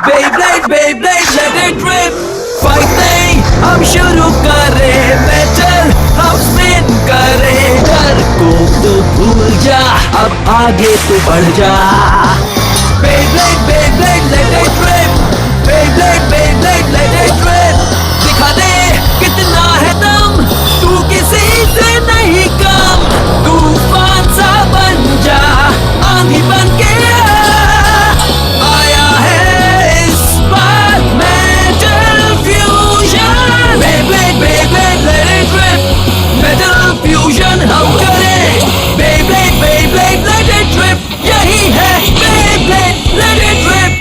Beyblade, Beyblade, let it rip. Fighting हम शुरू करें, metal हम spin करें. डर को तो भूल जा, अब आगे तो बढ़ जा. Beyblade, Beyblade, let it rip. Beyblade, Beyblade, let it rip. दिखा दे कितना है दम, तू किसी से नहीं कम. तूफान सा बन जा, आंधी बन के आया है इस बार metal fusion. Beyblade, Beyblade, let it rip. Metal fusion हम करें. Beyblade, Beyblade, let it rip. यही है Beyblade, let it rip.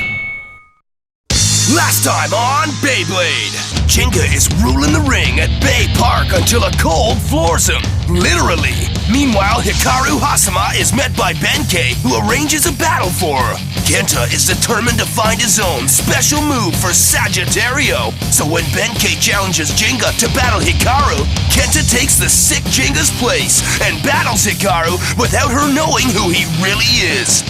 Last time on Beyblade, Jenga is ruling the ring at Bay Park until a cold floors him. Literally. Meanwhile, Hikaru Hasama is met by Benkei, who arranges a battle for her. Kenta is determined to find his own special move for Sagittario. So when Benkei challenges Jenga to battle Hikaru, Kenta takes the sick Jenga's place and battles Hikaru without her knowing who he really is.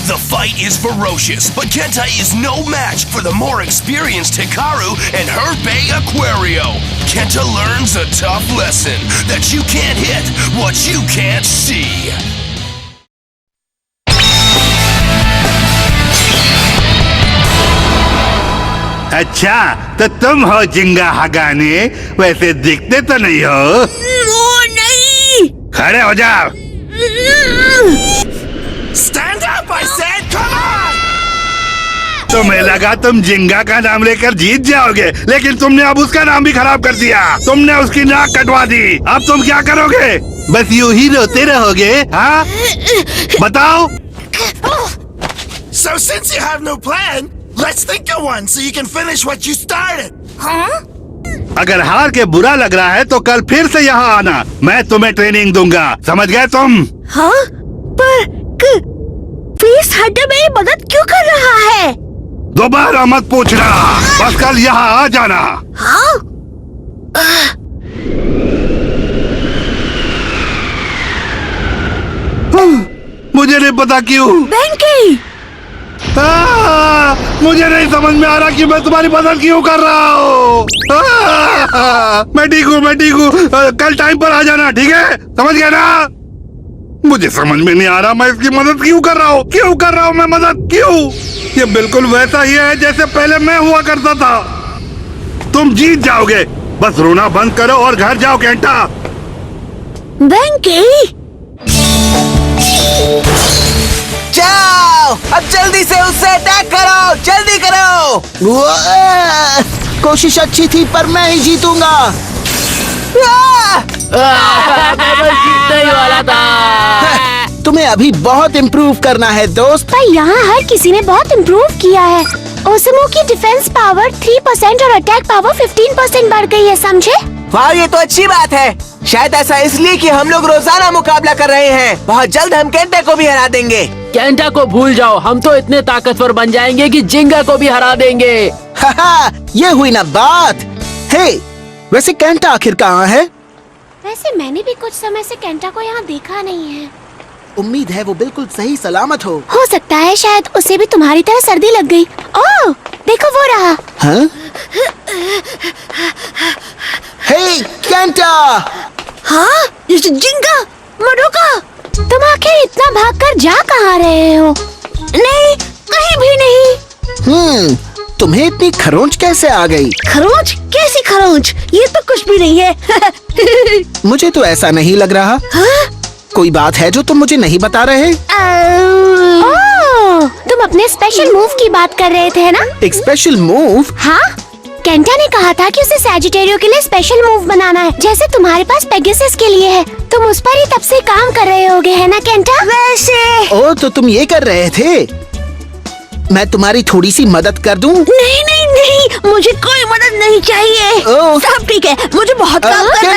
The fight is ferocious, but Kenta is no match for the more experienced Hikaru and her Bay Aquario. Kenta learns a tough lesson that you can't hit what you can't see. अच्छा, तो तुम हो जिंगा हगाने, वैसे दिखते तो नहीं हो. वो नहीं. खड़े हो जाओ. Stand up, I said! Come on! तुम्हें लगा तुम जिंगा का नाम लेकर जीत जाओगे, लेकिन तुमने अब उसका नाम भी खराब कर दिया. तुमने उसकी नाक कटवा दी. अब तुम क्या करोगे? बस यूं ही रोते रहोगे? हाँ? बताओ. So since you have no plan, let's think of one so you can finish what you started. हाँ? अगर हार के बुरा लग रहा है तो कल फिर से यहाँ आना. मैं तुम्हें ट्रेनिंग दूंगा. समझ गए तुम? हाँ? पर प्लीज हड्डे मेरी मदद क्यों कर रहा है? दोबारा मत पूछना. बस कल यहाँ आ जाना. हाँ? मुझे नहीं पता क्यों. बेंकी! मुझे नहीं समझ में आ रहा कि मैं तुम्हारी मदद क्यों कर रहा हूँ. मैं ठीक हूँ. कल टाइम पर आ जाना. ठीक है? समझ गए ना? मुझे समझ में नहीं आ रहा मैं इसकी मदद क्यों कर रहा हूँ. मैं मदद क्यों? ये बिल्कुल वैसा ही है जैसे पहले मैं हुआ करता था. तुम जीत जाओगे. बस रोना बंद करो और घर जाओ केंटा. बेंकी! जाओ, अब जल्दी से उससे अटैक करो. जल्दी करो. कोशिश अच्छी थी पर मैं ही जीतूंगा. जीतने ही वाला था. तुम्हें अभी बहुत इम्प्रूव करना है दोस्त. पर यहाँ हर किसी ने बहुत इम्प्रूव किया है. ओसमो की डिफेंस पावर 3% और अटैक पावर 15% बढ़ गई है. समझे? वाह, ये तो अच्छी बात है. शायद ऐसा इसलिए कि हम लोग रोजाना मुकाबला कर रहे हैं. बहुत जल्द हम केंटा को भी हरा देंगे. केंटा को भूल जाओ. हम तो इतने ताकतवर बन जाएंगे कि जिंगा को भी हरा देंगे. ये हुई ना बात. हे, वैसे केंटा आखिर कहाँ है? वैसे मैंने भी कुछ समय से केंटा को यहाँ देखा नहीं है. उम्मीद है वो बिल्कुल सही सलामत हो. हो सकता है शायद उसे भी तुम्हारी तरह सर्दी लग गई. ओह, देखो वो रहा. हाँ? हे, केंटा! हाँ? जिंगा, मडोका! तुम आखिर इतना भागकर जा कहाँ रहे हो? नहीं, कहीं भी नहीं. तुम्हें इतनी खरोंच कैसे आ गई? खरोंच? कैसी खरोंच? ये तो कुछ भी नहीं है. मुझे तो ऐसा नहीं लग रहा. हाँ? कोई बात है जो तुम मुझे नहीं बता रहे? तुम अपने स्पेशल मूव की बात कर रहे थे ना? एक स्पेशल मूव? हाँ, केंटा ने कहा था कि उसे सैजिटेरियो के लिए स्पेशल मूव बनाना है, जैसे तुम्हारे पास पेगासस के लिए है. तुम उस पर ही तब से काम कर रहे होगे, है ना केंटा? वैसे ओ, तो तुम ये कर रहे थे. मैं तुम्हारी थोड़ी सी मदद कर दूं? नहीं नहीं नहीं, मुझे कोई मदद नहीं चाहिए. सब ठीक है, मुझे बहुत काम करना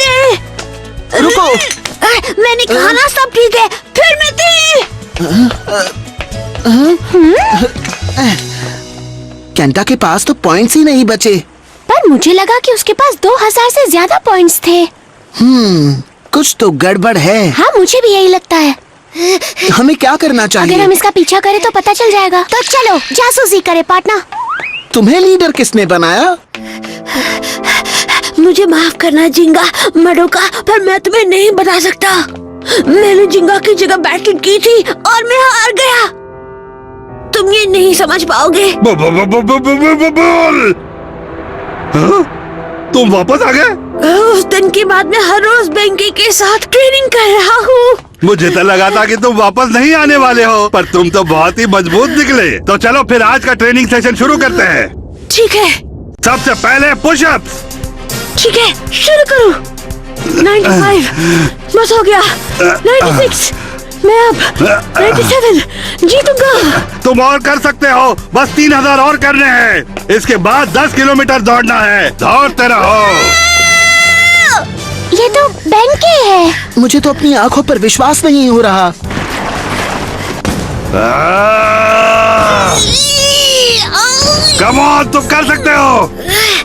है. रुको. मैंने कहा ना सब ठीक है. फिर मैं थी. केंटा के पास तो पॉइंट्स ही नहीं बचे. पर मुझे लगा कि उसके पास 2000 से ज्यादा पॉइंट्स थे. कुछ तो गड़बड़ है. हाँ, मुझे भी यही लगता है. हमें क्या करना चाहिए? अगर हम इसका पीछा करें तो पता चल जाएगा. तो चलो जासूसी करें पार्टनर. तुम्हें लीडर किसने बनाया? मुझे माफ करना जिंगा मडोका, पर मैं तुम्हें नहीं बता सकता। मैंने जिंगा की जगह बैटल की थी और मैं हार गया। तुम ये नहीं समझ पाओगे। बोल। हाँ? तुम वापस आ गए? उस दिन के बाद मैं हर रोज बेंकी के साथ ट्रेनिंग कर रहा हूँ। मुझे तो लगा था कि तुम वापस नहीं आने वाले हो, पर तुम तो बहुत ही मजबूत निकले। तो चलो फिर आज का ट्रेनिंग सेशन शुरू करते हैं। ठीक है। सबसे पहले पुशअप्स। ठीक है, शुरू करो। 95 बस हो गया। 96 मैं अब 97 जीतूंगा। तुम और कर सकते हो, बस 3000 और करने हैं। इसके बाद 10 किलोमीटर दौड़ना है। दौड़ते रहो। ये तो बेंकी है। मुझे तो अपनी आंखों पर विश्वास नहीं हो रहा। कम ऑन, तुम कर सकते हो।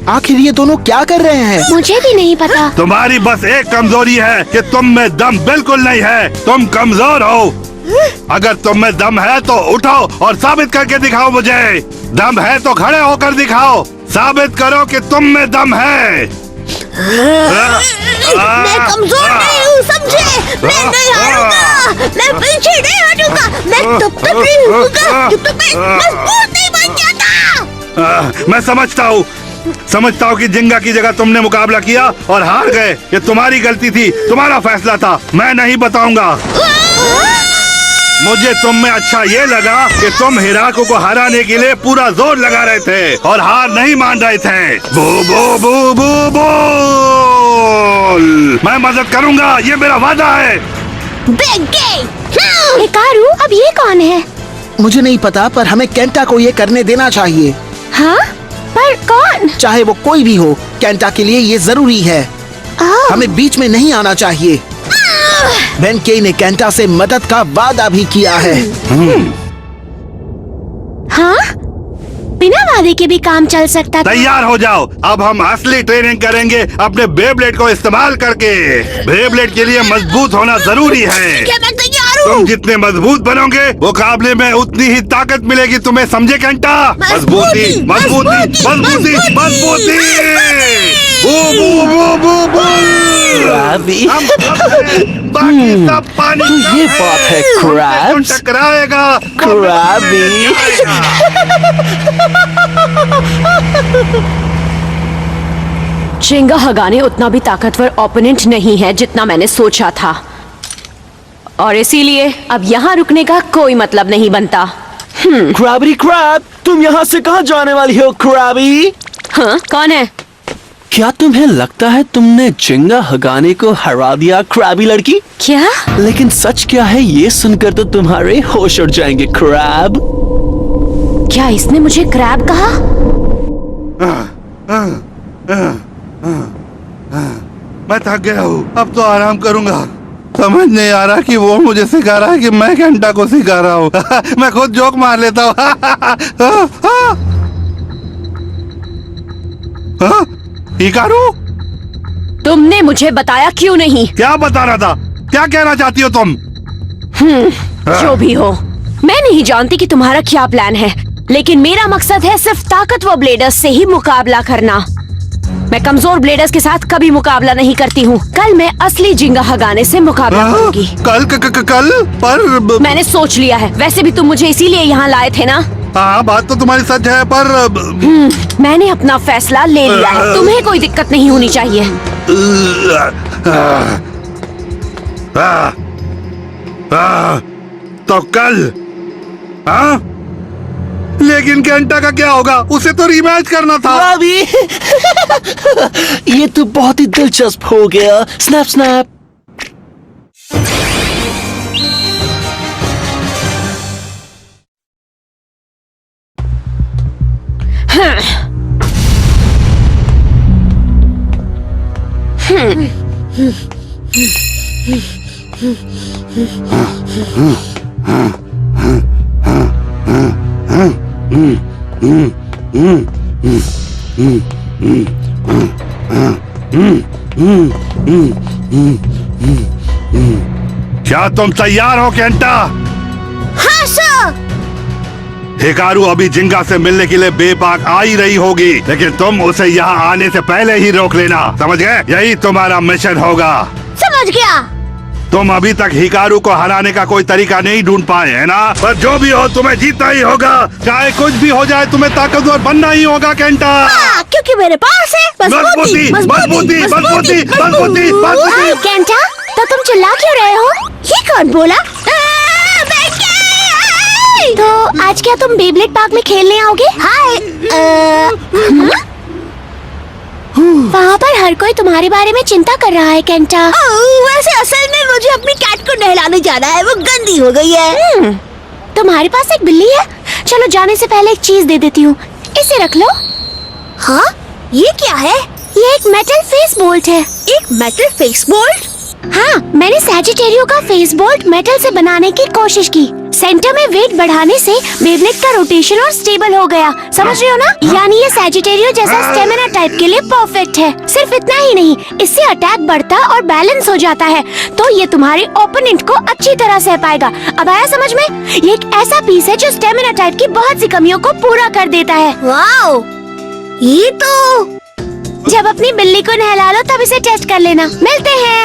आखिर ये दोनों क्या कर रहे हैं? मुझे भी नहीं पता। तुम्हारी बस एक कमजोरी है कि तुम में दम बिल्कुल नहीं है। तुम कमजोर हो। अगर तुम में दम है तो उठो और साबित करके दिखाओ मुझे। दम है तो खड़े होकर दिखाओ। साबित करो कि तुम में दम है। मैं कमजोर नहीं हूँ, समझे? मैं नहीं हारूंगा। मैं पीछे नहीं हटूंगा। मैं तब तक नहीं रुकूंगा जब तक मैं मजबूत नहीं बन जाता। मैं समझता हूँ कि जिंगा की जगह तुमने मुकाबला किया और हार गए। ये तुम्हारी गलती थी, तुम्हारा फैसला था। मैं नहीं बताऊंगा। मुझे तुम में अच्छा ये लगा कि तुम हिराको को हराने के लिए पूरा जोर लगा रहे थे और हार नहीं मान रहे थे। बू बू बू बू बोल। मैं मदद करूंगा, ये मेरा वादा है। हिकारू, अब ये कौन है? मुझे नहीं पता, पर हमें केंटा को ये करने देना चाहिए। हाँ? पर कौन? चाहे वो कोई भी हो, केंटा के लिए ये जरूरी है। हमें बीच में नहीं आना चाहिए। बेंकी ने केंटा से मदद का वादा भी किया है। हाँ? बिना वादे के भी काम चल सकता था। तैयार हो जाओ, अब हम असली ट्रेनिंग करेंगे अपने बेब्लेड को इस्तेमाल करके। बेब्लेड के लिए मजबूत होना जरूरी है। क्या मैं तैयार हूँ? तुम जितने मजबूत बनोगे मुकाबले में उतनी ही ताकत मिलेगी तुम्हें, समझे केंटा? मजबूती मजबूती मजबूती मजबूती। बू बू बू बू बू। हम बाकी सब पानी तो ये बात है, क्रैब्स। टकराएगा। क्रैबी। जिंगा हगाने उतना भी ताकतवर ओपोनेंट नहीं है जितना मैंने सोचा था, और इसीलिए अब यहाँ रुकने का कोई मतलब नहीं बनता। क्रैबरी क्रैब, तुम यहाँ से कहाँ जाने वाली हो क्रैबी? हाँ, कौन है? क्या तुम्हें लगता है तुमने जिंगा हगाने को हरा दिया क्रैबी लड़की? क्या? लेकिन सच क्या है ये सुनकर तो तुम्हारे होश उड़ जाएंगे क्रैब। क्या इसने मुझे क्रैब कहा? मैं थक गया हूँ, अब तो आराम करूंगा। समझ नहीं आ रहा कि वो मुझे सिखा रहा है कि मैं केंटा को सिखा रहा हूँ। मैं खुद जोक मार लेता हूँ। हिकारू, तुमने मुझे बताया क्यों नहीं? क्या बता रहा था? क्या कहना चाहती हो तुम? जो भी हो, मैं नहीं जानती कि तुम्हारा क्या प्लान है, लेकिन मेरा मकसद है सिर्फ ताकतवर ब्लेडर्स से ही मुकाबला करना। मैं कमजोर ब्लेडर्स के साथ कभी मुकाबला नहीं करती हूँ। कल मैं असली जिंगा हगाने से मुकाबला करूंगी। कल पर मैंने सोच लिया है। वैसे भी तुम मुझे इसीलिए यहाँ लाए थे ना? हाँ, बात तो तुम्हारी सच है, पर मैंने अपना फैसला ले लिया है। तुम्हें कोई दिक्कत नहीं होनी चाहिए। तो कल? हाँ? लेकिन केंटा का क्या होगा? उसे तो रीमैच करना था। क्रैबी। ये तो बहुत ही दिलचस्प हो गया। Snap snap. क्या तुम तैयार हो केंटा? हाँ सर। हिकारू अभी जिंगा से मिलने के लिए बेपाक आ ही रही होगी, लेकिन तुम उसे यहाँ आने से पहले ही रोक लेना, समझ गए? यही तुम्हारा मिशन होगा। समझ गया। तुम अभी तक हिकारू को हराने का कोई तरीका नहीं ढूंढ पाए है ना? पर जो भी हो तुम्हें जीतना ही होगा, चाहे कुछ भी हो जाए, तुम्हें ताकतवर बनना ही होगा केंटा। क्योंकि मेरे पास है मजबूती, मजबूती, मजबूती, मजबूती, मजबूती। केंटा, तो तुम चिल्ला क्यों रहे हो? ये कौन बोला? तो आज क्या तुम बेब्लेड पार्क में खेलने आओगे? हाय। वहाँ पर हर कोई तुम्हारे बारे में चिंता कर रहा है केंटा। वैसे असल में मुझे अपनी कैट को नहलाने जाना है, वो गंदी हो गई है। तुम्हारे पास एक बिल्ली है? चलो जाने से पहले एक चीज दे देती हूँ, इसे रख लो। हाँ, ये क्या है? ये एक मेटल फेस बोल्ट है। एक मेटल फेस बोल्ट? हाँ, मैंने सैजिटेरियो का फेस बोल्ट मेटल से बनाने की कोशिश की। सेंटर में वेट बढ़ाने से बेब्लेड का रोटेशन और स्टेबल हो गया, समझ रहे हो ना? यानी ये सैजिटेरियो जैसा स्टेमिना टाइप के लिए परफेक्ट है। सिर्फ इतना ही नहीं, इससे अटैक बढ़ता और बैलेंस हो जाता है, तो ये तुम्हारे ओपोनेंट को अच्छी तरह सह पाएगा। अब आया समझ में? ये एक ऐसा पीस है जो स्टेमिना टाइप की बहुत सी कमियों को पूरा कर देता है। वाओ, ये तो जब अपनी बिल्ली को नहला लो तब इसे टेस्ट कर लेना। मिलते हैं।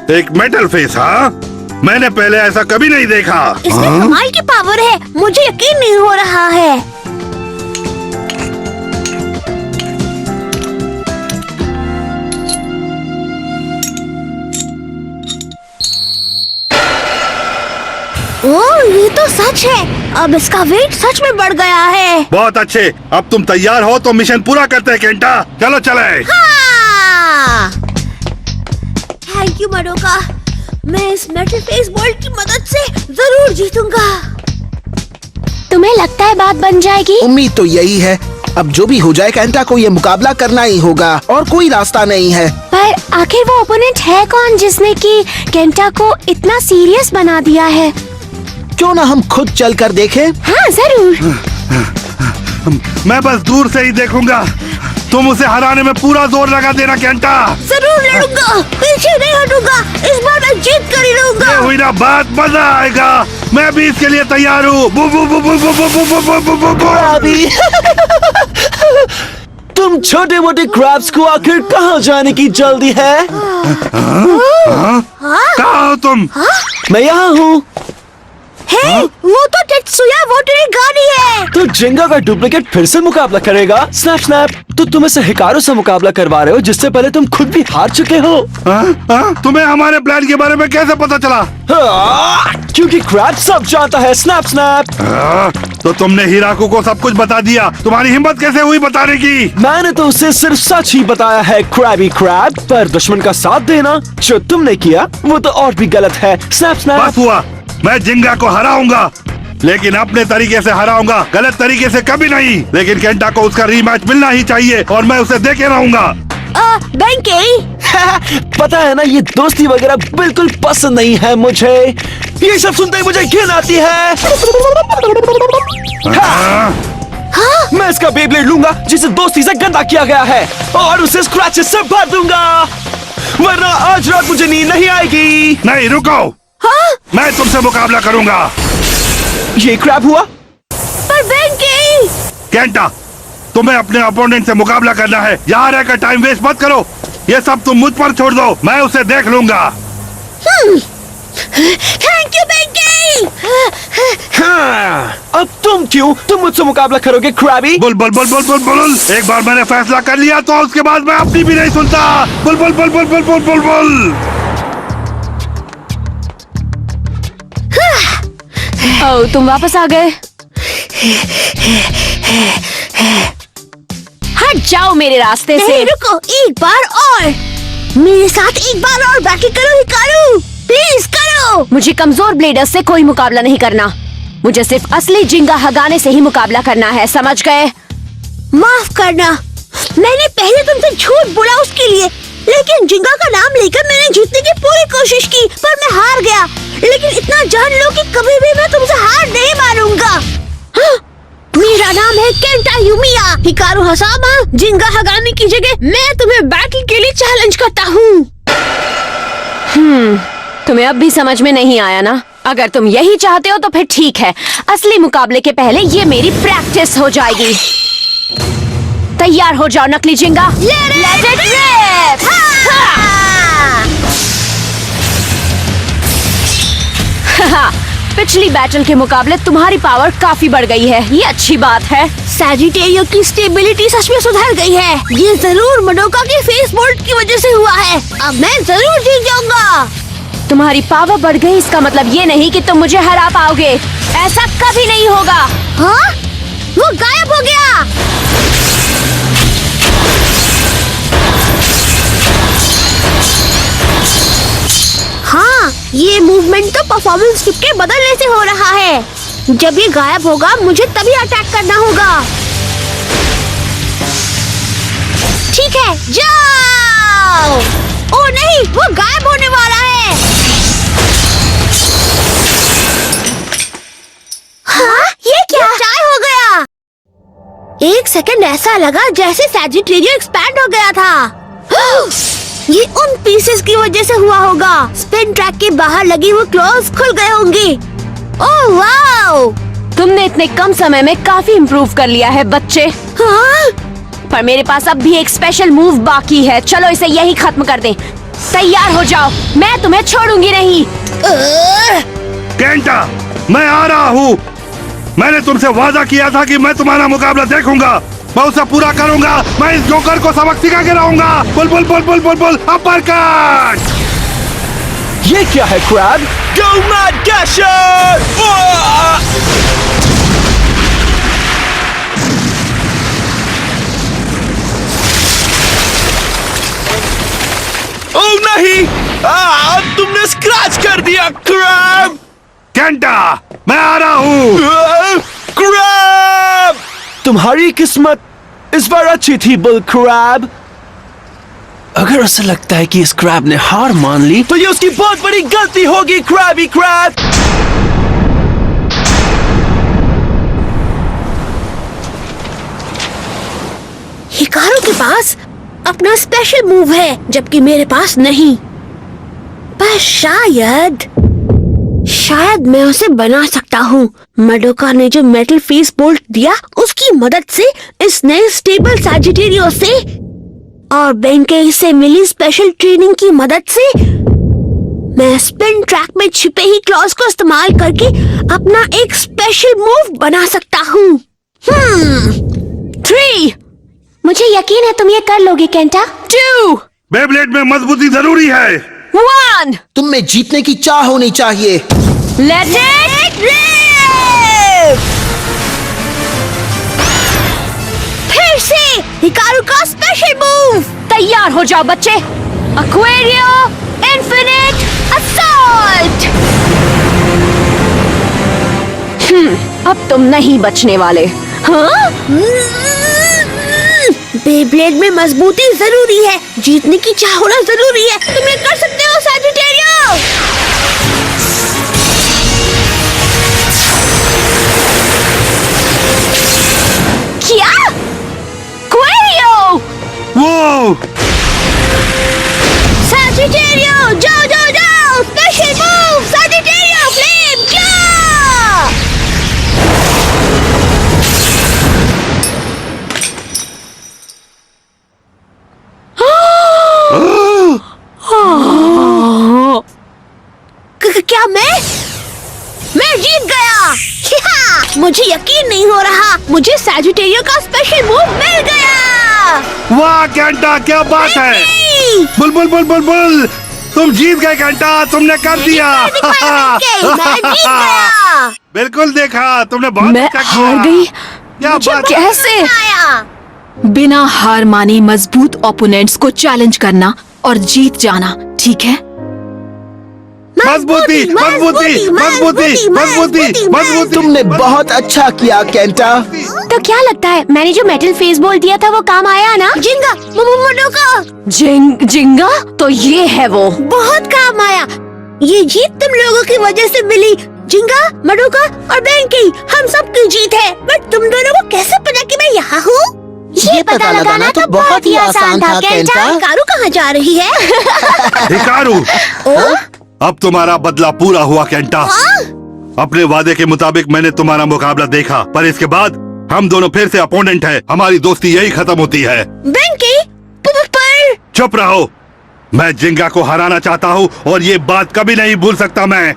एक मेटल फेस? हाँ, मैंने पहले ऐसा कभी नहीं देखा। इसमें कमाल की पावर है, मुझे यकीन नहीं हो रहा है। ओह, ये तो सच है। अब इसका वेट सच में बढ़ गया है। बहुत अच्छे, अब तुम तैयार हो तो मिशन पूरा करते हैं केंटा। चलो चले। हाँ! थैंक यू मडोका, मैं इस मेटल फेस बोल्ट की मदद से जरूर जीतूंगा। तुम्हें लगता है बात बन जाएगी? उम्मीद तो यही है। अब जो भी हो जाए केंटा को ये मुकाबला करना ही होगा और कोई रास्ता नहीं है। पर आखिर वो ओपोनेंट है कौन जिसने कि केंटा को इतना सीरियस बना दिया है? क्यों ना हम खुद चल कर देखें? हाँ जरूर। मैं बस दूर से ही देखूंगा, तुम उसे हराने में पूरा जोर लगा देना केंटा। जरूर लड़ूंगा, पीछे नहीं हटूंगा, इस बार मैं जीत कर ही रहूंगा। ये हुई ना बात, मजा आएगा। मैं भी इसके लिए तैयार हूँ। बु बु बु बु बु बु बु बु बु बु बु बु। तुम छोटे मोटे क्रैब्स को आखिर कहाँ जाने की जल्दी है? कहाँ हो तुम? मैं यहाँ हूँ। हे, वो तो टेत्सुया वोटरी गाड़ी है। तो जिंगा का डुप्लीकेट फिर से मुकाबला करेगा? स्नैप स्नैप, तो तुम इसे हिकारू से मुकाबला करवा रहे हो जिससे पहले तुम खुद भी हार चुके हो। तुम्हें हमारे प्लान के बारे में कैसे पता चला? क्योंकि क्रैब सब जानता है। Snap snap. तो तुमने हिराकू को सब कुछ बता दिया, तुम्हारी हिम्मत कैसे हुई बताने की? मैंने तो उसे सिर्फ सच ही बताया है क्रैबी क्रैब, पर दुश्मन का साथ देना जो तुमने किया वो तो और भी गलत है। Snap snap. बस हुआ, मैं जिंगा को हराऊंगा, लेकिन अपने तरीके से हराऊंगा, गलत तरीके से कभी नहीं। लेकिन केंटा को उसका रीमैच मिलना ही चाहिए और मैं उसे देके रहूंगा। बेंकी, पता है ना, ये दोस्ती वगैरह बिल्कुल पसंद नहीं है मुझे। ये सब सुनते ही मुझे घिन आती है। मैं इसका बेब्लेड लूंगा जिसे दोस्ती से गंदा किया गया है और उसे स्क्रैचेस से भर दूंगा, वरना आज रात मुझे नींद नहीं आएगी। नहीं, रुको। मैं तुमसे मुकाबला करूंगा। ये क्रैब हुआ? पर बेंकी, केंटा, तुम्हें अपने अपोनेंट से मुकाबला करना है, यहाँ रहकर टाइम वेस्ट मत करो। ये सब तुम मुझ पर छोड़ दो, मैं उसे देख लूंगा। Thank you Benkei. हाँ, अब तुम मुझसे मुकाबला करोगे Crabby? Bull bull bull bull bull bull. एक बार मैंने फैसला कर लिया तो उसके बाद मैं अपनी भी नहीं सुनता। Bull bull bull bull bull bull bull bull. Oh, तुम वापस आ गए। हट जाओ मेरे रास्ते से। नहीं, रुको, एक बार और मेरे साथ एक बार और बैटल करो हिकारू, प्लीज करो। मुझे कमजोर ब्लेडर्स से कोई मुकाबला नहीं करना, मुझे सिर्फ असली जिंगा हगाने से ही मुकाबला करना है, समझ गए? माफ करना, मैंने पहले तुमसे झूठ बोला उसके लिए, लेकिन जिंगा का नाम लेकर मैंने जीतने की पूरी कोशिश की, पर मैं हार गया। लेकिन इतना जान लो कि कभी भी मैं तुमसे हार नहीं मानूंगा। मेरा नाम है केंटा यूमिया। हिकारू हसामा, जिंगा हगाने की जगह मैं तुम्हें बैटल के लिए चैलेंज करता हूँ। तुम्हें अब भी समझ में नहीं आया ना? अगर तुम यही चाहते हो तो फिर ठीक है। असली मुकाबले के पहले ये मेरी प्रैक्टिस हो जाएगी। तैयार हो जाओ नकली जिंगा। Let it rip! पिछली बैटल के मुकाबले तुम्हारी पावर काफी बढ़ गई है, ये अच्छी बात है। सैजिटेरियो की स्टेबिलिटी सच में सुधर गई है। ये जरूर मडोका के फेस बोल्ट की वजह से हुआ है। अब मैं जरूर जीत जाऊंगा। तुम्हारी पावर बढ़ गई इसका मतलब ये नहीं कि तुम मुझे हरा पाओगे। ऐसा कभी नहीं होगा। हाँ? वो गायब हो गया। हाँ, ये मूवमेंट तो परफॉर्मेंस चिप के बदलने से हो रहा है। जब ये गायब होगा मुझे तभी अटैक करना होगा। ठीक है, जाओ। ओ नहीं, वो गायब होने वाला है। हाँ, ये क्या? चाय हो गया। एक सेकंड ऐसा लगा जैसे सैजिटेरियो एक्सपैंड हो गया था। ये उन पीसेस की वजह से हुआ होगा। स्पिन ट्रैक के बाहर लगी हुई क्लॉज खुल गए होंगे। Oh wow! तुमने इतने कम समय में काफी इम्प्रूव कर लिया है बच्चे। हाँ? पर मेरे पास अब भी एक स्पेशल मूव बाकी है। चलो इसे यही खत्म कर दें। तैयार हो जाओ, मैं तुम्हें छोड़ूंगी नहीं। केंटा, मैं आ रहा हूँ। मैंने तुमसे वादा किया था कि मैं तुम्हारा मुकाबला देखूंगा। मैं उसे पूरा करूंगा। मैं इस जोकर को सबक सिखा के रहूंगा। Bull bull bull bull bull bull uppercut. ये क्या है crab? Go Mad Gasher! Oh नहीं! तुमने स्क्रैच कर दिया क्रैब! केंटा, मैं आ रहा हूँ। क्रैब! तुम्हारी किस्मत इस बार अच्छी थी बुल क्रैब। अगर उसे लगता है कि इस क्रैब ने हार मान ली तो ये उसकी बहुत बड़ी गलती होगी क्रैबी क्रैब। हिकारू के पास अपना स्पेशल मूव है जबकि मेरे पास नहीं। पर शायद मैं उसे बना सकता हूँ। मडोका ने जो मेटल फेस बोल्ट दिया उसकी मदद से इस नए स्टेबल सैजिटेरियो से और बेंकेई से मिली स्पेशल ट्रेनिंग की मदद से मैं स्पिन ट्रैक में छिपे ही क्लॉज को इस्तेमाल करके अपना एक स्पेशल मूव बना सकता हूँ। 3 मुझे यकीन है तुम ये कर लोगे केंटा। 2 बेब्लेड में मजबूती जरूरी है। 1 तुम में जीतने की चाह होनी चाहिए। Let it rip! फिर से हिकारू का स्पेशल मूव। तैयार हो जाओ बच्चे। Aquario Infinite Assault! अब तुम नहीं बचने वाले। हाँ? बेब्लेड में मजबूती जरूरी है। जीतने की चाह होना जरूरी है। तुम ये कर सकते हो सैजिटेरियो। क्या? Aquario! वो सैजिटेरियो जाओ जाओ जाओ। स्पेशल मूव सैजिटेरियो फ्लेम जाओ। क्या मैं जीत गया। मुझे यकीन नहीं हो रहा। मुझे सैजिटेरियो का स्पेशल मूव मिल गया। वाह केंटा, क्या बात है। Bull bull bull bull bull, तुम जीत गए केंटा। तुमने कर दिया। मैं जीत गया। बिल्कुल देखा, तुमने बहुत मैं अच्छा किया। हार गई। क्या बात है। कैसे? बिना हार माने मजबूत ओपोनेंट्स को चैलेंज करना और जीत जाना, ठीक है? मजबूती मजबूती मजबूती मजबूती मजबूती। तुमने बहुत अच्छा किया केंटा। तो क्या लगता है मैंने जो मेटल फेस बोल दिया था वो काम आया ना? जिंगा मडोका जिंगा तो ये है वो। बहुत काम आया। ये जीत तुम लोगों की वजह से मिली। जिंगा, मडोका और बेंकेई, हम सब की जीत है। बट तुम दोनों को कैसे पता कि मैं यहाँ हूँ? ये पता लगाना तो बहुत ही आसान था केंटा। हिकारू कहाँ जा रही है? हिकारू, अब तुम्हारा बदला पूरा हुआ केंटा। अपने वादे के मुताबिक मैंने तुम्हारा मुकाबला देखा, पर इसके बाद हम दोनों फिर से अपोनेंट हैं। हमारी दोस्ती यही खत्म होती है। बेंकी, पर चुप रहो। मैं जिंगा को हराना चाहता हूँ और ये बात कभी नहीं भूल सकता मैं।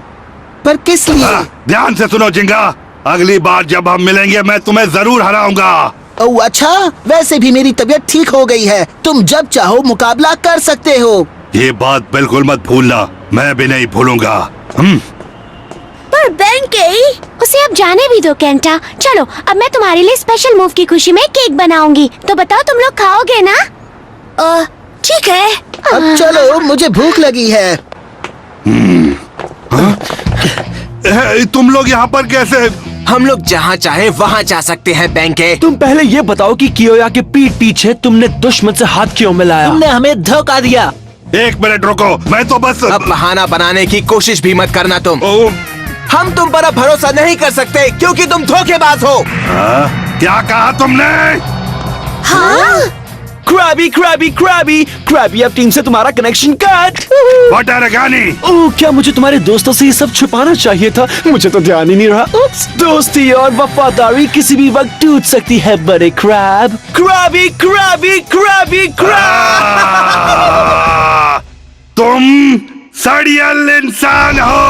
पर किस लिए? ध्यान से सुनो जिंगा, अगली बार जब हम मिलेंगे मैं तुम्हें जरूर हराऊंगा। ओह अच्छा, वैसे भी मेरी तबीयत ठीक हो गई है। तुम जब चाहो मुकाबला कर सकते हो। ये बात बिल्कुल मत भूलना, मैं भी नहीं भूलूंगा। पर बेंकी, उसे अब जाने भी दो केंटा। चलो अब मैं तुम्हारे लिए स्पेशल मूव की खुशी में केक बनाऊंगी, तो बताओ तुम लोग खाओगे ना? ठीक है। अब चलो, मुझे भूख लगी है। तुम लोग यहाँ पर कैसे? हम लोग जहाँ चाहे वहाँ जा सकते हैं बेंके। तुम पहले ये बताओ कि कियोया के पीठ पीछे तुमने दुश्मन से हाथ क्यों मिलाया? तुमने हमें धोखा दिया। एक मिनट रुको, मैं तो बस अब बहाना बनाने की कोशिश भी मत करना तुम। ओ, हम तुम पर अब भरोसा नहीं कर सकते क्योंकि तुम धोखेबाज हो। क्या कहा तुमने? हाँ? क्रैबी क्रैबी क्रैबी क्रैबी, अब टीम से तुम्हारा कनेक्शन कट। What are गानी? ओह, क्या मुझे तुम्हारे दोस्तों से ये सब छुपाना चाहिए था? मुझे तो ध्यान ही नहीं रहा। उप्स, दोस्ती और वफादारी किसी भी वक्त टूट सकती है बड़े crab. Krabby Krabby Krabby crab. तुम सड़ियल इंसान हो।